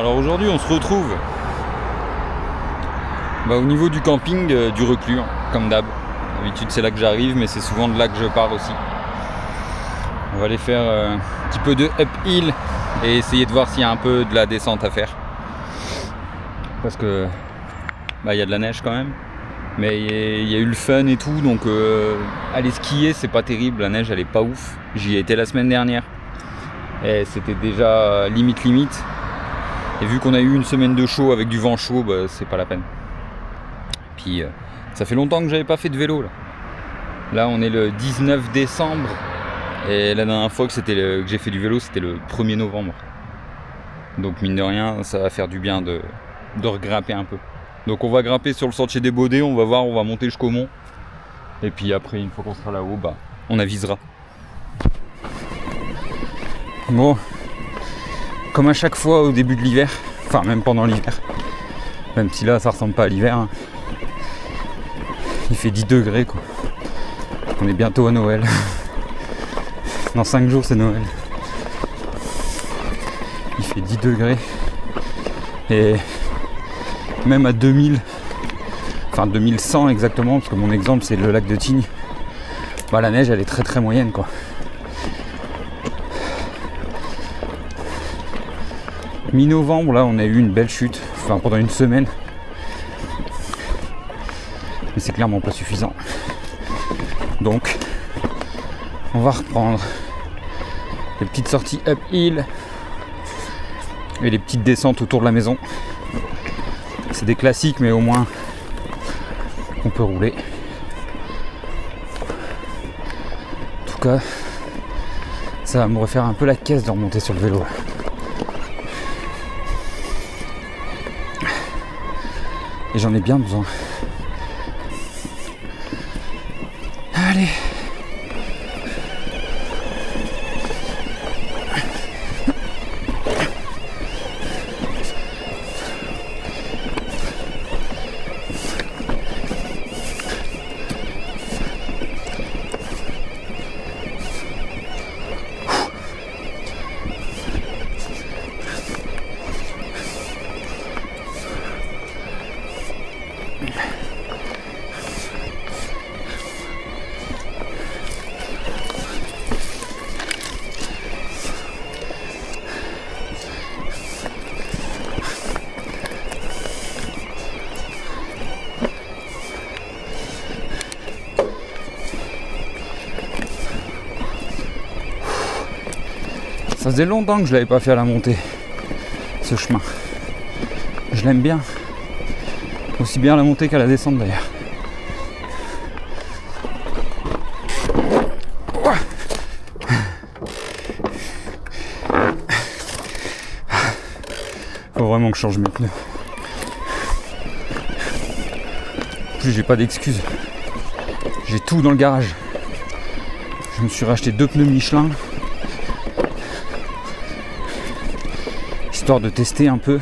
Alors aujourd'hui on se retrouve au niveau du camping du Reclus, comme d'hab. D'habitude c'est là que j'arrive, mais c'est souvent de là que je pars aussi. On va aller faire un petit peu de uphill et essayer de voir s'il y a un peu de la descente à faire. Parce que il y a de la neige quand même. Mais il y a eu le fun et tout, donc aller skier c'est pas terrible, la neige elle est pas ouf. J'y ai été la semaine dernière et c'était déjà limite. Et vu qu'on a eu une semaine de chaud avec du vent chaud, c'est pas la peine. Puis ça fait longtemps que j'avais pas fait de vélo là. Là on est le 19 décembre et la dernière fois que j'ai fait du vélo c'était le 1er novembre. Donc mine de rien ça va faire du bien de regrimper un peu. Donc on va grimper sur le sentier des Baudets, on va voir, on va monter jusqu'au mont. Et puis après une fois qu'on sera là-haut, on avisera. Bon, comme à chaque fois au début de l'hiver, enfin même pendant l'hiver, même si là ça ressemble pas à l'hiver, hein. Il fait 10 degrés quoi. On est bientôt à Noël. Dans 5 jours c'est Noël. Il fait 10 degrés. Et même à 2000, enfin 2100 exactement, parce que mon exemple c'est le lac de Tignes, la neige elle est très moyenne quoi. Mi-novembre là on a eu une belle chute, enfin pendant une semaine, mais c'est clairement pas suffisant. Donc on va reprendre les petites sorties uphill et les petites descentes autour de la maison. C'est des classiques mais au moins on peut rouler. En tout cas ça va me refaire un peu la caisse de remonter sur le vélo. Et j'en ai bien besoin. Allez. Ça faisait longtemps que je l'avais pas fait à la montée, ce chemin. Je l'aime bien. Aussi bien à la montée qu'à la descente d'ailleurs. Faut vraiment que je change mes pneus. En plus j'ai pas d'excuses. J'ai tout dans le garage. Je me suis racheté 2 pneus Michelin. Histoire de tester un peu.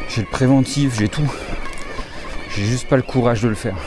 J'ai le préventif, j'ai tout. J'ai juste pas le courage de le faire.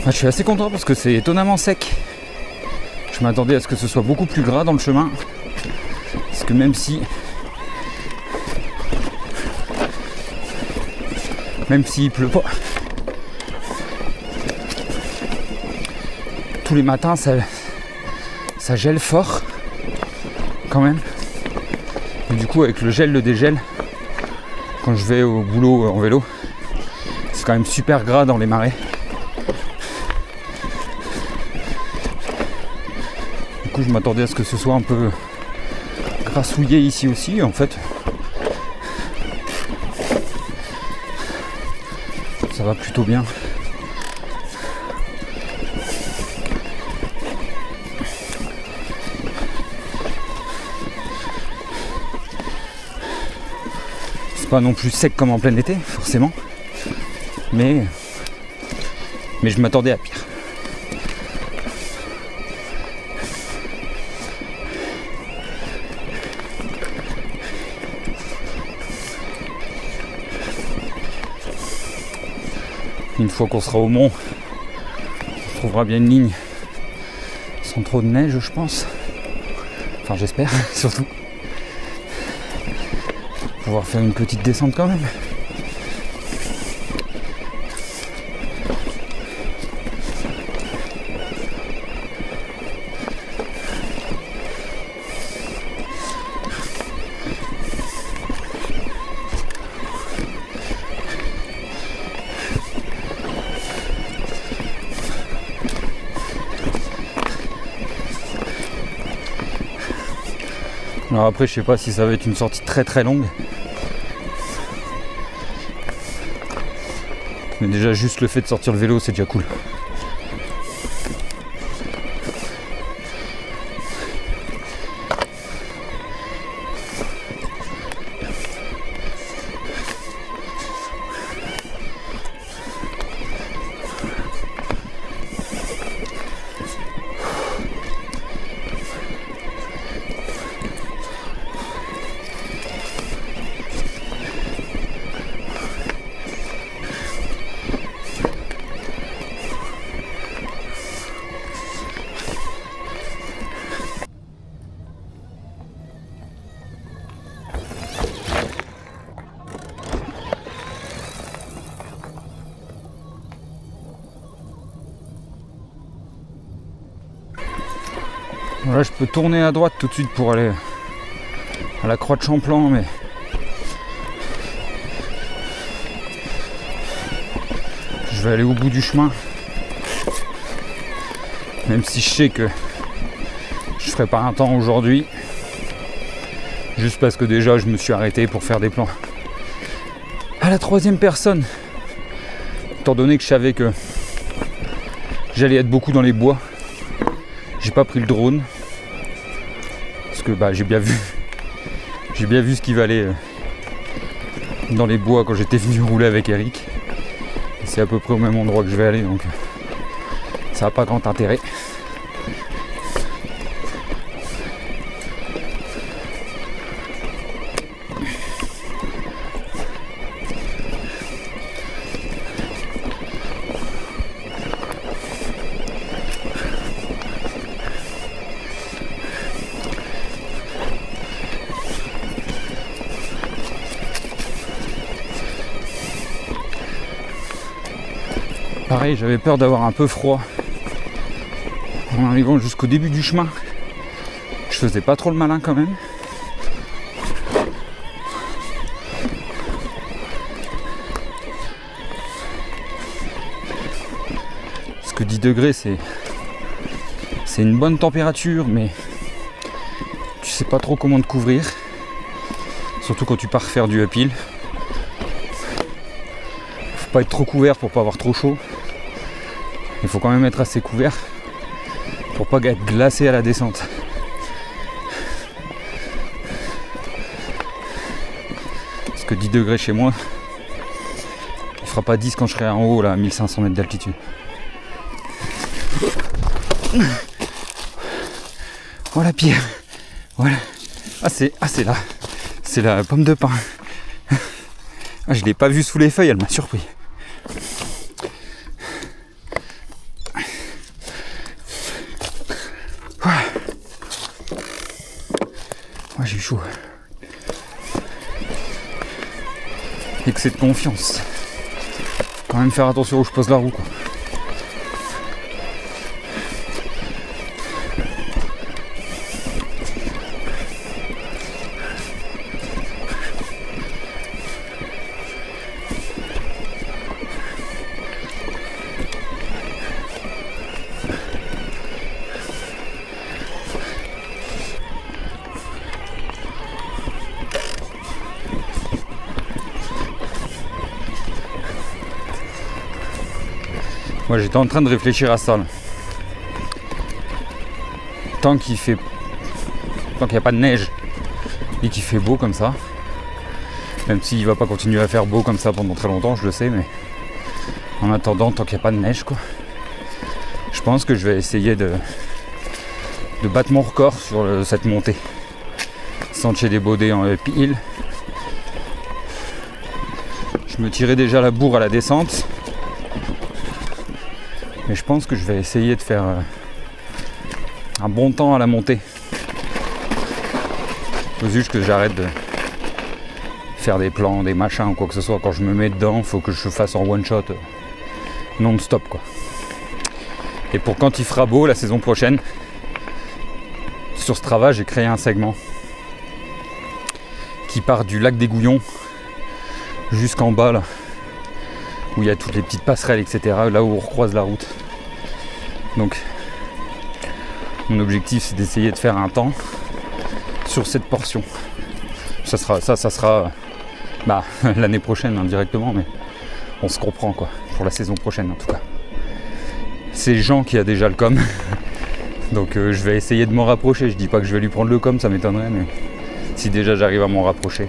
Je suis assez content parce que c'est étonnamment sec. Je m'attendais à ce que ce soit beaucoup plus gras dans le chemin. Parce que même s'il pleut pas, tous les matins ça gèle fort quand même. Et du coup avec le gel, le dégel, quand je vais au boulot en vélo, c'est quand même super gras dans les marais. Du coup je m'attendais à ce que ce soit un peu grassouillé ici aussi. En fait ça va plutôt bien. C'est pas non plus sec comme en plein été, forcément. Mais je m'attendais à pire. Une fois qu'on sera au mont, on trouvera bien une ligne sans trop de neige, je pense. Enfin, j'espère, surtout. Pour pouvoir faire une petite descente quand même. Alors après, je sais pas si ça va être une sortie très très longue. Mais déjà juste le fait de sortir le vélo, c'est déjà cool. Là, je peux tourner à droite tout de suite pour aller à la Croix de Champlan, mais je vais aller au bout du chemin. Même si je sais que je ferai pas un temps aujourd'hui, juste parce que déjà je me suis arrêté pour faire des plans à la 3e personne, étant donné que je savais que j'allais être beaucoup dans les bois. J'ai pas pris le drone parce que j'ai bien vu ce qui valait dans les bois quand j'étais venu rouler avec Eric. C'est à peu près au même endroit que je vais aller, donc ça n'a pas grand intérêt. Pareil, j'avais peur d'avoir un peu froid en arrivant jusqu'au début du chemin. Je faisais pas trop le malin quand même. Parce que 10 degrés c'est une bonne température, mais tu sais pas trop comment te couvrir. Surtout quand tu pars faire du uphill. Faut pas être trop couvert pour pas avoir trop chaud. Il faut quand même être assez couvert pour pas être glacé à la descente. Parce que 10 degrés chez moi, il fera pas 10 quand je serai en haut là, à 1500 mètres d'altitude. Voilà Pierre. Voilà. Ah c'est là. C'est la pomme de pin. Ah, je l'ai pas vue sous les feuilles, elle m'a surpris. Ouais, j'ai eu chaud. Excès de confiance. Faut quand même faire attention où je pose la roue, quoi. Moi j'étais en train de réfléchir à ça là. Tant qu'il n'y a pas de neige et qu'il fait beau comme ça, même s'il va pas continuer à faire beau comme ça pendant très longtemps, je le sais, mais en attendant, tant qu'il n'y a pas de neige quoi, je pense que je vais essayer de battre mon record sur cette montée. Sentier des Baudets en uphill. Je me tirais déjà la bourre à la descente. Mais je pense que je vais essayer de faire un bon temps à la montée. Faut juste que j'arrête de faire des plans, des machins ou quoi que ce soit. Quand je me mets dedans, faut que je fasse en one shot non-stop quoi. Et pour quand il fera beau la saison prochaine, sur Strava j'ai créé un segment qui part du lac des Gouillons jusqu'en bas là, où il y a toutes les petites passerelles etc, là où on recroise la route. Donc mon objectif c'est d'essayer de faire un temps sur cette portion. Ça sera l'année prochaine indirectement, mais on se comprend quoi, pour la saison prochaine en tout cas. C'est Jean qui a déjà le com, donc je vais essayer de m'en rapprocher. Je dis pas que je vais lui prendre le com, ça m'étonnerait, mais si déjà j'arrive à m'en rapprocher.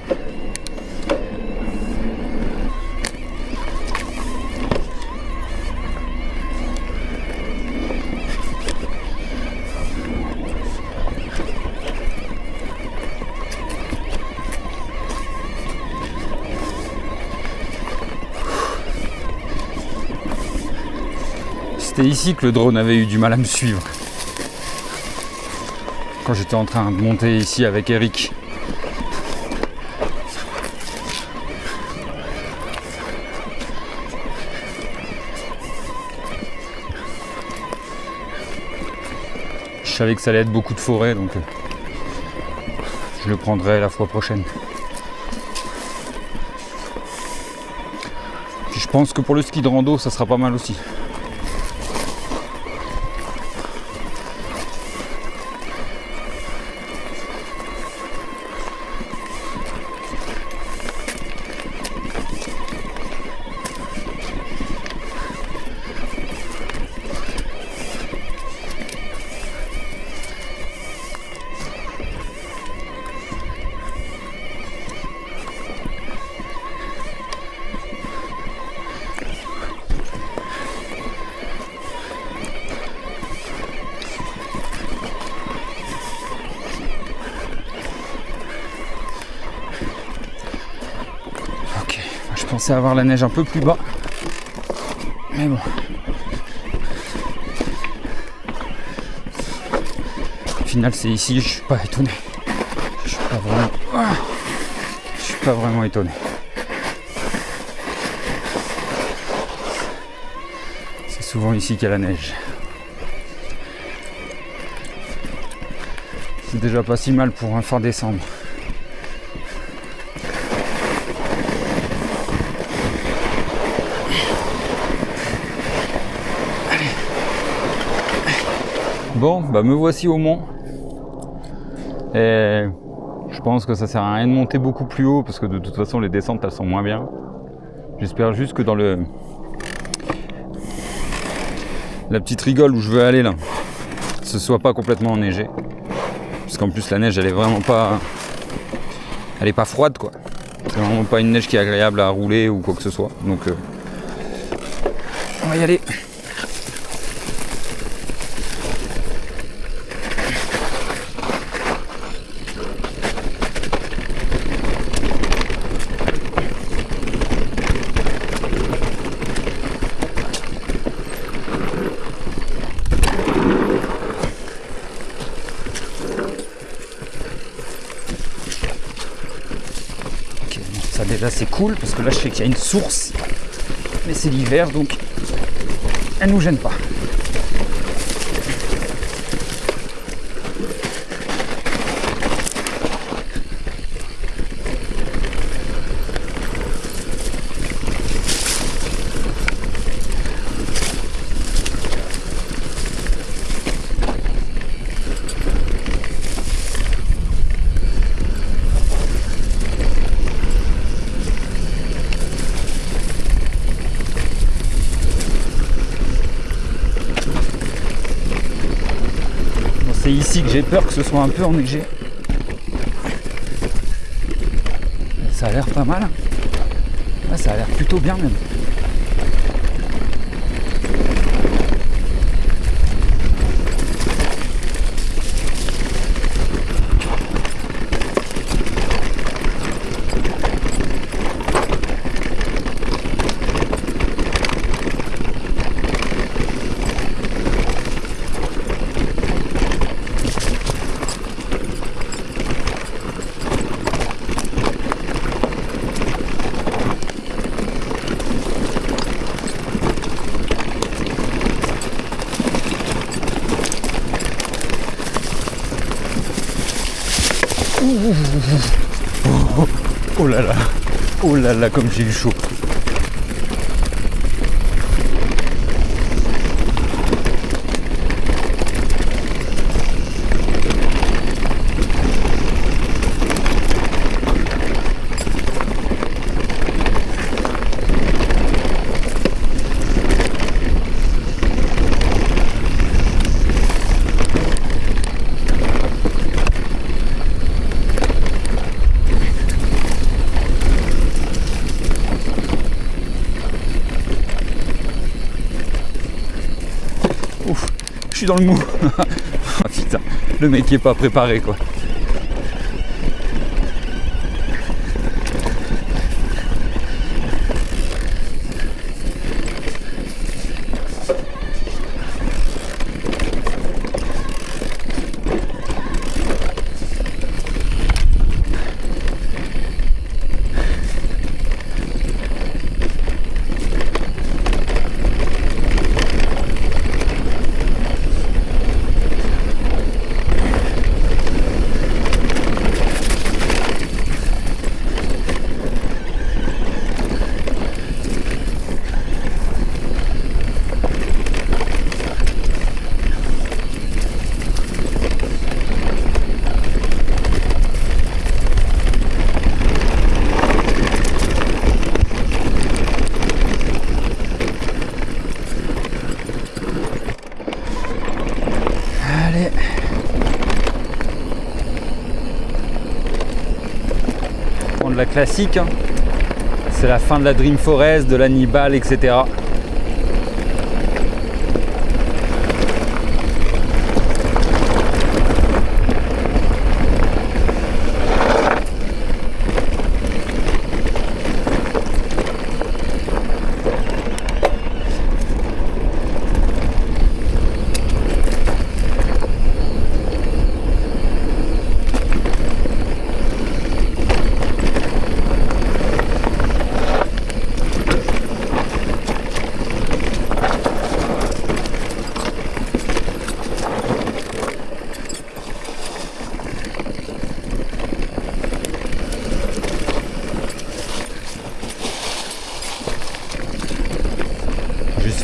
C'était ici que le drone avait eu du mal à me suivre. Quand j'étais en train de monter ici avec Eric. Je savais que ça allait être beaucoup de forêt, donc je le prendrai la fois prochaine. Puis je pense que pour le ski de rando, ça sera pas mal aussi. Je pensais avoir la neige un peu plus bas, mais bon. Au final c'est ici, je suis pas étonné. Je suis pas vraiment étonné. C'est souvent ici qu'il y a la neige. C'est déjà pas si mal pour un fin décembre. Bon, me voici au mont. Et je pense que ça sert à rien de monter beaucoup plus haut parce que de toute façon les descentes elles sont moins bien. J'espère juste que dans la petite rigole où je veux aller là, ce soit pas complètement enneigé. Parce qu'en plus la neige elle est vraiment pas. Elle est pas froide quoi. C'est vraiment pas une neige qui est agréable à rouler ou quoi que ce soit. Donc on va y aller. Déjà c'est cool parce que là je sais qu'il y a une source, mais c'est l'hiver donc elle nous gêne pas. ici que j'ai peur que ce soit un peu enneigé. Ça a l'air pas mal. Ah, ça a l'air plutôt bien même. Oh là là, comme j'ai eu chaud. Ouf, je suis dans le mou. Ah putain, le mec qui est pas préparé quoi. Allez. Prendre la classique, hein. C'est la fin de la Dream Forest, de l'Hannibal, etc.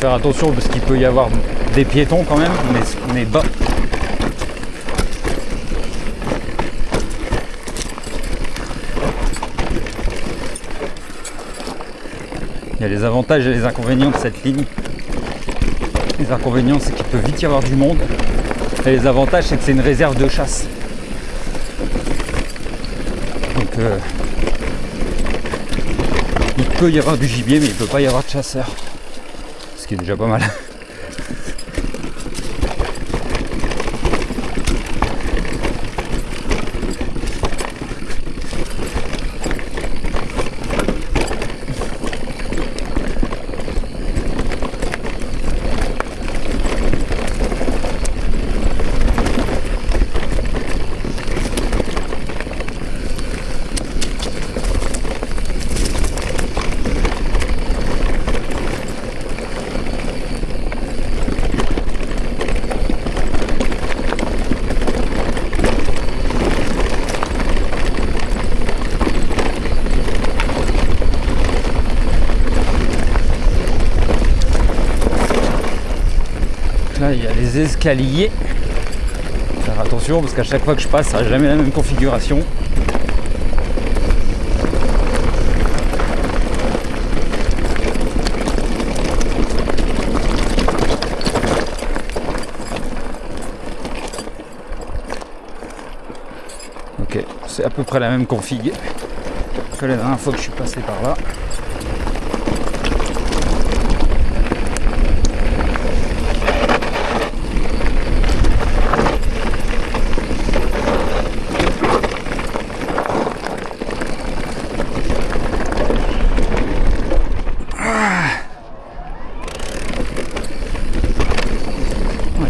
Faire attention parce qu'il peut y avoir des piétons quand même, mais bas. Il y a les avantages et les inconvénients de cette ligne. Les inconvénients, c'est qu'il peut vite y avoir du monde. Et les avantages, c'est que c'est une réserve de chasse. Donc il peut y avoir du gibier, mais il ne peut pas y avoir de chasseurs. Ce qui est déjà pas mal. Là il y a les escaliers. Faire attention parce qu'à chaque fois que je passe, ça n'a jamais la même configuration. c'est à peu près la même config que la dernière fois que je suis passé par là.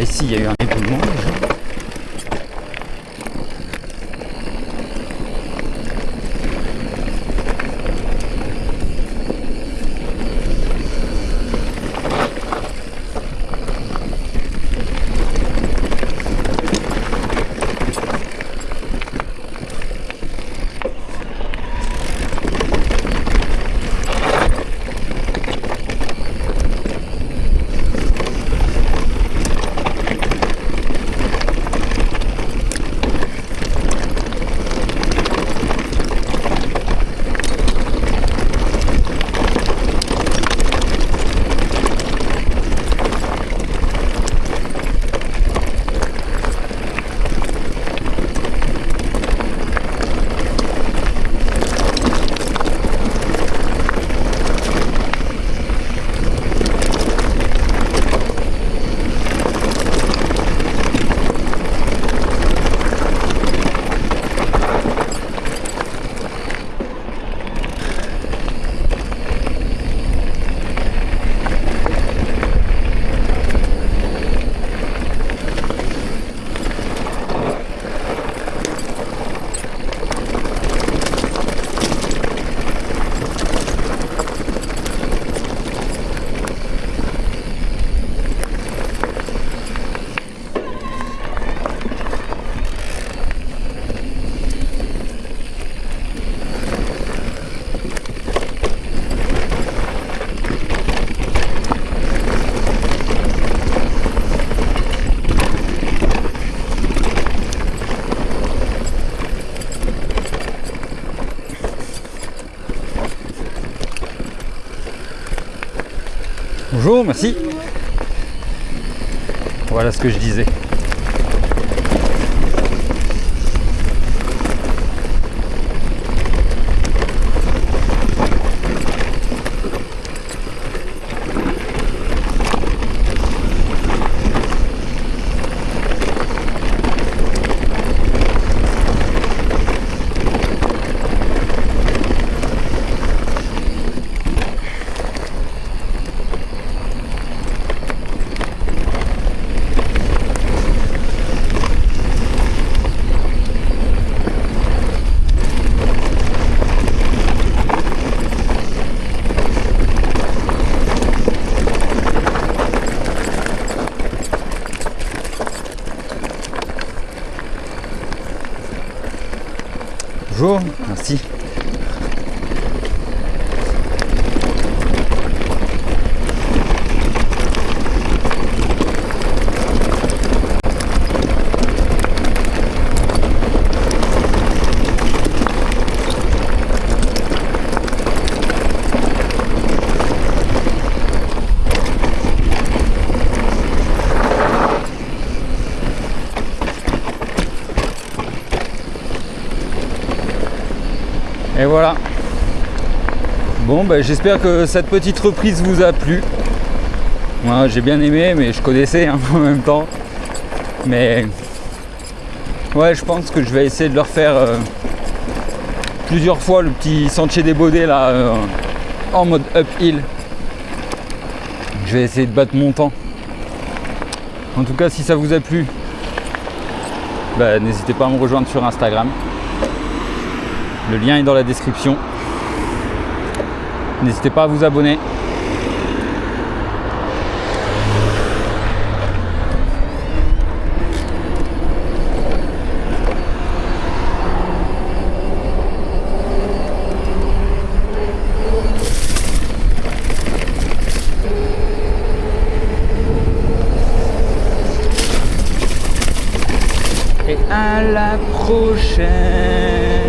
Ici il y a eu un éboulement déjà. Bonjour, merci. Voilà ce que je disais. Bonjour, merci. Et voilà. Bon, bah, j'espère que cette petite reprise vous a plu. Moi, j'ai bien aimé, mais je connaissais hein, en même temps. Mais ouais, je pense que je vais essayer de le refaire plusieurs fois, le petit sentier des Baudets là, en mode uphill. Je vais essayer de battre mon temps. En tout cas, si ça vous a plu, bah, n'hésitez pas à me rejoindre sur Instagram. Le lien est dans la description. N'hésitez pas à vous abonner. Et à la prochaine.